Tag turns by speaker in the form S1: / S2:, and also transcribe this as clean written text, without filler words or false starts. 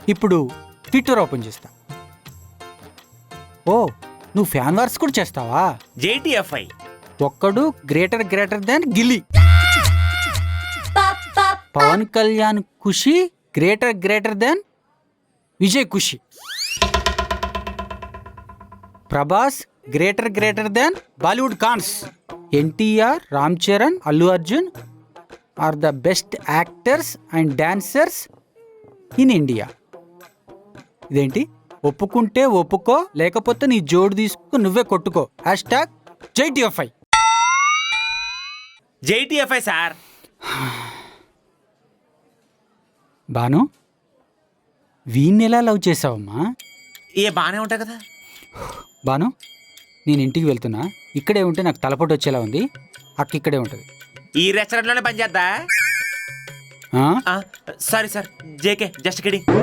S1: ఇప్పుడు Twitter open చేస్తా. ఓ, నువ్వు ఫ్యాన్ వార్స్ కూడా చేస్తావా?
S2: JTFI.
S1: Okkadu greater than Ghilli. Pawan Kalyan Kushi greater than Vijay Kushi. Prabhas greater than Bollywood Khans. NTR, Ram Charan, Allu Arjun are the best actors and dancers in India. ఇదేంటి? ఒప్పుకుంటే ఒప్పుకో, లేకపోతే నీ జోడు తీసుకు నువ్వే కొట్టుకో. #JTFI.
S2: JTFI sir.
S1: బాను, వీణ్ణెలా లవ్ చేసావమ్మా?
S2: బానే ఉంటాయి కదా.
S1: బాను, నేను ఇంటికి వెళ్తున్నా. ఇక్కడే ఉంటే నాకు తలపోటు వచ్చేలా ఉంది. అక్క ఇక్కడే ఉంటుంది.
S2: ఈ రెస్టారెంట్ లోనే పనిచేద్దా?
S1: ఆ?
S2: Sorry sir, JK just kidding.